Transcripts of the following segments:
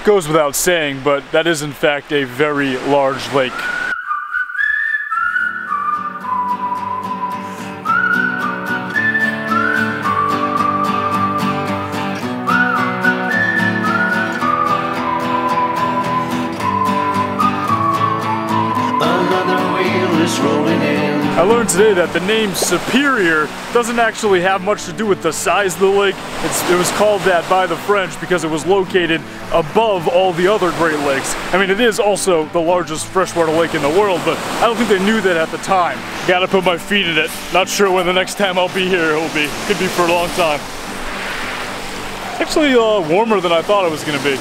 goes without saying, but that is in fact a very large lake. I learned today that the name Superior doesn't actually have much to do with the size of the lake. It was called that by the French because it was located above all the other Great Lakes. I mean, it is also the largest freshwater lake in the world, but I don't think they knew that at the time. Gotta put my feet in it. Not sure when the next time I'll be here it will be. Could be for a long time. It's actually warmer than I thought it was gonna be.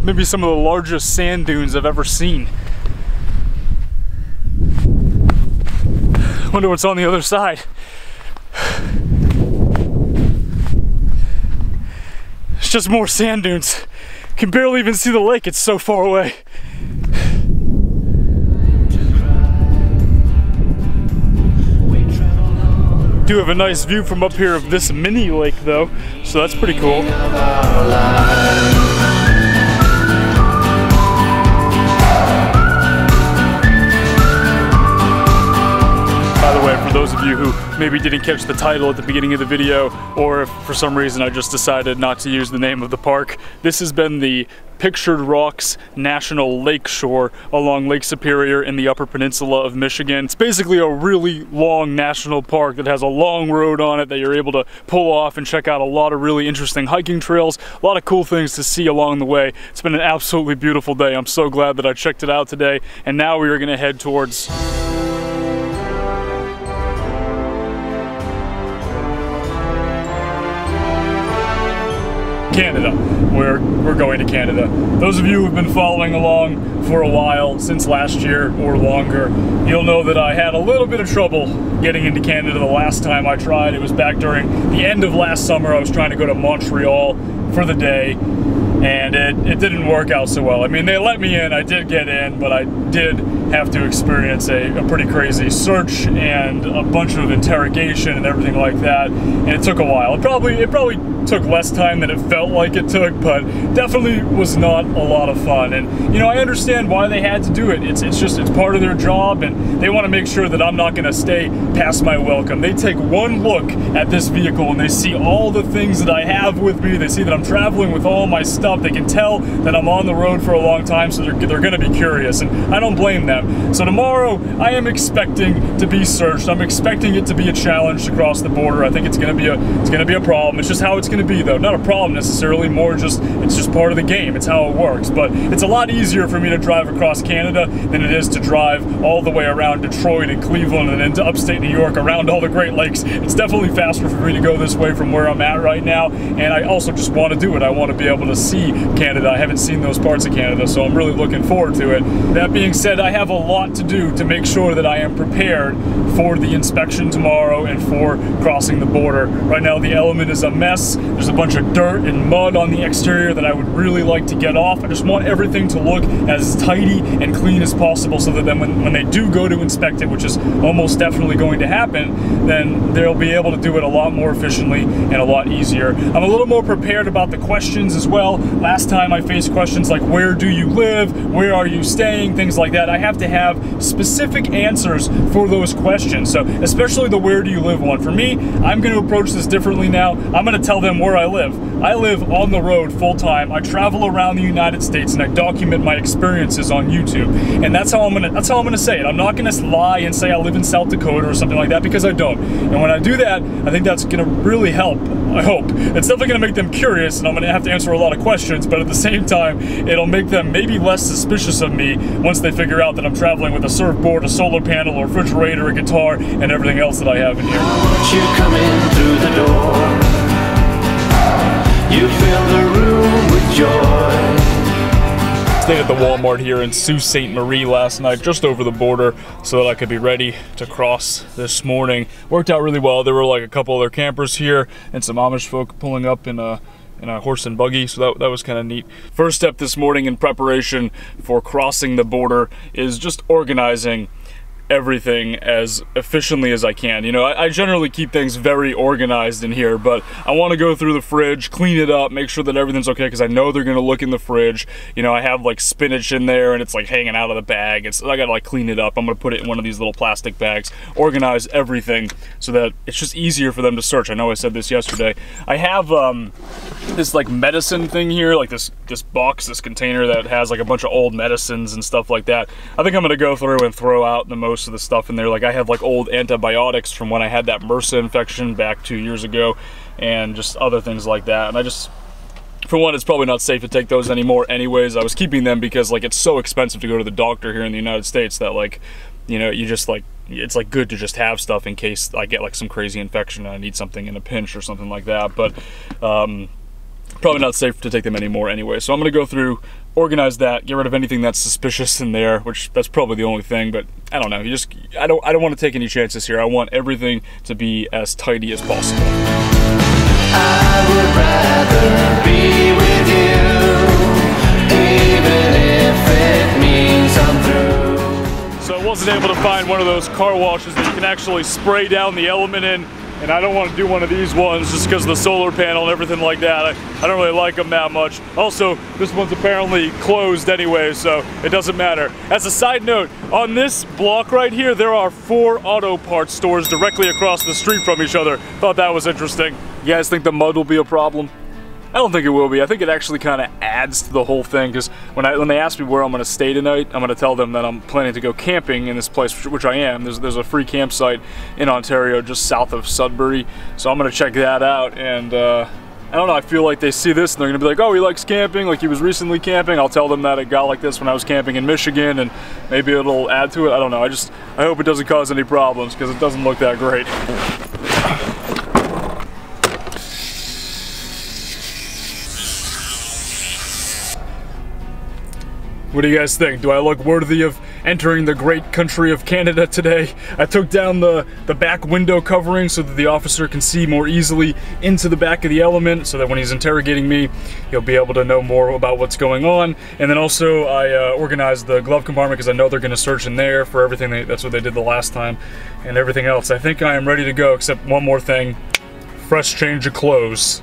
Maybe some of the largest sand dunes I've ever seen. Wonder what's on the other side. It's just more sand dunes. Can barely even see the lake, it's so far away. Do have a nice view from up here of this mini lake though, so that's pretty cool. For those of you who maybe didn't catch the title at the beginning of the video, or if for some reason I just decided not to use the name of the park, this has been the Pictured Rocks National Lakeshore along Lake Superior in the Upper Peninsula of Michigan. It's basically a really long national park that has a long road on it that you're able to pull off and check out a lot of really interesting hiking trails, a lot of cool things to see along the way. It's been an absolutely beautiful day. I'm so glad that I checked it out today, and now we are going to head towards Canada. We're going to Canada. Those of you who've been following along for a while, since last year or longer, you'll know that I had a little bit of trouble getting into Canada the last time I tried. It was back during the end of last summer. I was trying to go to Montreal for the day, and it didn't work out so well. I mean, they let me in, I did get in, but I did have to experience a pretty crazy search and a bunch of interrogation and everything like that, and it took a while. It probably took less time than it felt like it took, but definitely was not a lot of fun. And you know, I understand why they had to do it. It's part of their job, and they want to make sure that I'm not going to stay past my welcome. They take one look at this vehicle and they see all the things that I have with me. They see that I'm traveling with all my stuff. They can tell that I'm on the road for a long time, so they're going to be curious, and I don't blame them. So tomorrow I am expecting to be searched. I'm expecting it to be a challenge to cross the border. I think it's going to be a problem. It's just how it's going to be, though. Not a problem necessarily, more just it's just part of the game. It's how it works. But it's a lot easier for me to drive across Canada than it is to drive all the way around Detroit and Cleveland and into upstate New York around all the Great Lakes. It's definitely faster for me to go this way from where I'm at right now, and I also just want to do it. I want to be able to see Canada. I haven't seen those parts of Canada, so I'm really looking forward to it. That being said, I have a lot to do to make sure that I am prepared for the inspection tomorrow and for crossing the border. Right now the element is a mess. There's a bunch of dirt and mud on the exterior that I would really like to get off. I just want everything to look as tidy and clean as possible, so that then when they do go to inspect it, which is almost definitely going to happen, then they'll be able to do it a lot more efficiently and a lot easier. I'm a little more prepared about the questions as well. Last time I faced questions like, where do you live? Where are you staying? Things like that. I have to have specific answers for those questions. So especially the where do you live one. For me, I'm going to approach this differently now. I'm going to tell them where I live. I live on the road full time. I travel around the United States and I document my experiences on YouTube. And that's how I'm going to say it. I'm not going to lie and say I live in South Dakota or something like that, because I don't. And when I do that, I think that's going to really help. I hope. It's definitely going to make them curious, and I'm going to have to answer a lot of questions, but at the same time, it'll make them maybe less suspicious of me once they figure out that I'm traveling with a surfboard, a solar panel, a refrigerator, a guitar, and everything else that I have in here. You coming through the door, you fill the room with joy. Stayed at the Walmart here in Sault Ste. Marie last night, just over the border, so that I could be ready to cross this morning. Worked out really well. There were like a couple other campers here and some Amish folk pulling up in in a horse and buggy, so that was kind of neat. First step this morning in preparation for crossing the border is just organizing everything as efficiently as I can. You know, I generally keep things very organized in here, but I want to go through the fridge, clean it up, make sure that everything's okay, because I know they're going to look in the fridge. You know, I have like spinach in there and it's like hanging out of the bag. I gotta like clean it up. I'm gonna put it in one of these little plastic bags, organize everything so that it's just easier for them to search. I know I said this yesterday. I have this like medicine thing here, like this box, this container that has like a bunch of old medicines and stuff like that. I think I'm gonna go through and throw out the most of the stuff in there. Like I have like old antibiotics from when I had that MRSA infection back 2 years ago, and just other things like that. And I just, for one, it's probably not safe to take those anymore anyways. I was keeping them because like it's so expensive to go to the doctor here in the United States that, like, you know, you just like, it's like good to just have stuff in case I get like some crazy infection and I need something in a pinch or something like that. But probably not safe to take them anymore anyway. So I'm gonna go through, organize that, get rid of anything that's suspicious in there, which that's probably the only thing, but I don't know. I don't want to take any chances here. I want everything to be as tidy as possible. I would rather be with you, even if it means I'm through. So I wasn't able to find one of those car washes that you can actually spray down the element in, and I don't want to do one of these ones just because of the solar panel and everything like that. I don't really like them that much. Also, this one's apparently closed anyway, so it doesn't matter. As a side note, on this block right here, there are 4 auto parts stores directly across the street from each other. Thought that was interesting. You guys think the mud will be a problem? I don't think it will be. I think it actually kind of adds to the whole thing, because when they ask me where I'm going to stay tonight, I'm going to tell them that I'm planning to go camping in this place, which I am. There's a free campsite in Ontario just south of Sudbury, so I'm going to check that out. And I don't know, I feel like they see this and they're going to be like, oh, he likes camping, like he was recently camping. I'll tell them that it got like this when I was camping in Michigan, and maybe it'll add to it. I don't know. I hope it doesn't cause any problems, because it doesn't look that great. What do you guys think? Do I look worthy of entering the great country of Canada today? I took down the back window covering so that the officer can see more easily into the back of the element, so that when he's interrogating me, he'll be able to know more about what's going on. And then also I organized the glove compartment, because I know they're going to search in there for everything. That's what they did the last time, and everything else. I think I am ready to go, except one more thing. Fresh change of clothes.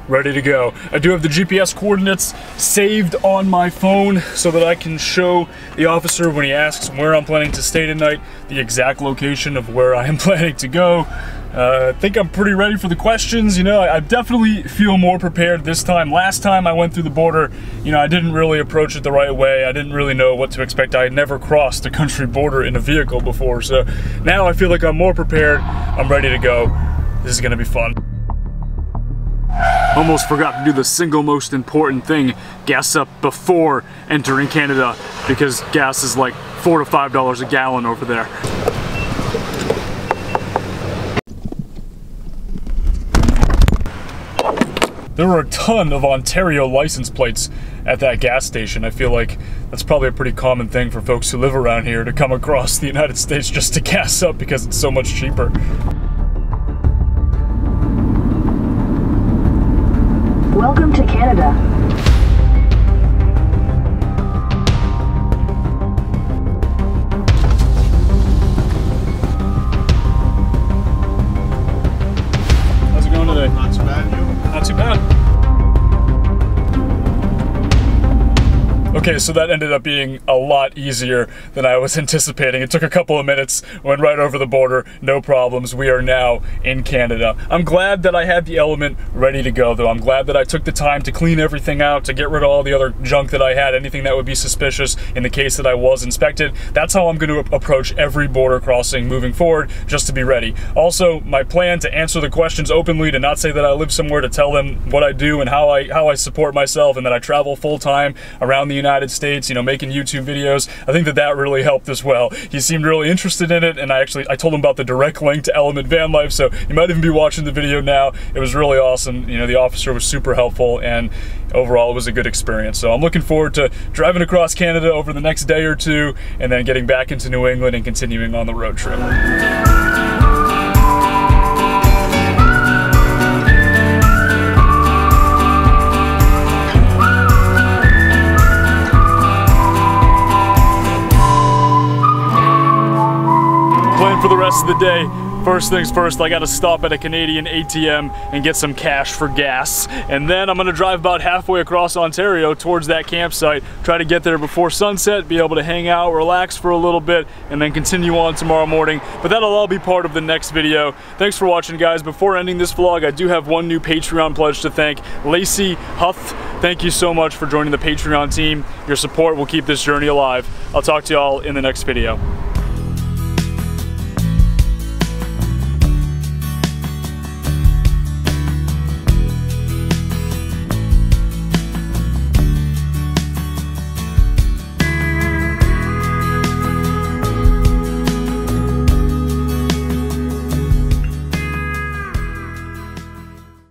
Ready to go. I do have the GPS coordinates saved on my phone so that I can show the officer when he asks where I'm planning to stay tonight, the exact location of where I am planning to go. I think I'm pretty ready for the questions. You know, I definitely feel more prepared this time. Last time I went through the border, you know, I didn't really approach it the right way. I didn't really know what to expect. I had never crossed a country border in a vehicle before, so now I feel like I'm more prepared. I'm ready to go. This is gonna be fun. Almost forgot to do the single most important thing, gas up before entering Canada, because gas is like $4 to $5 a gallon over there. There were a ton of Ontario license plates at that gas station. I feel like that's probably a pretty common thing for folks who live around here to come across the United States just to gas up because it's so much cheaper. Welcome to Canada. How's it going today? Not too bad, you? Not too bad. Okay, so that ended up being a lot easier than I was anticipating. It took a couple of minutes, went right over the border, no problems. We are now in Canada. I'm glad that I had the element ready to go, though. I'm glad that I took the time to clean everything out, to get rid of all the other junk that I had, anything that would be suspicious in the case that I was inspected. That's how I'm going to approach every border crossing moving forward, just to be ready. Also, my plan to answer the questions openly, to not say that I live somewhere, to tell them what I do and how I support myself, and that I travel full-time around the United States, you know, making YouTube videos. I think that really helped as well. He seemed really interested in it, and I told him about the direct link to Element Van Life, so you might even be watching the video now. It was really awesome. You know, the officer was super helpful, and overall it was a good experience. So I'm looking forward to driving across Canada over the next day or two, and then getting back into New England and continuing on the road trip. plan for the rest of the day. First things first, I gotta stop at a Canadian ATM and get some cash for gas. And then I'm gonna drive about halfway across Ontario towards that campsite, try to get there before sunset, be able to hang out, relax for a little bit, and then continue on tomorrow morning. But that'll all be part of the next video. Thanks for watching, guys. Before ending this vlog, I do have one new Patreon pledge to thank. Lacey Huth, thank you so much for joining the Patreon team. Your support will keep this journey alive. I'll talk to y'all in the next video.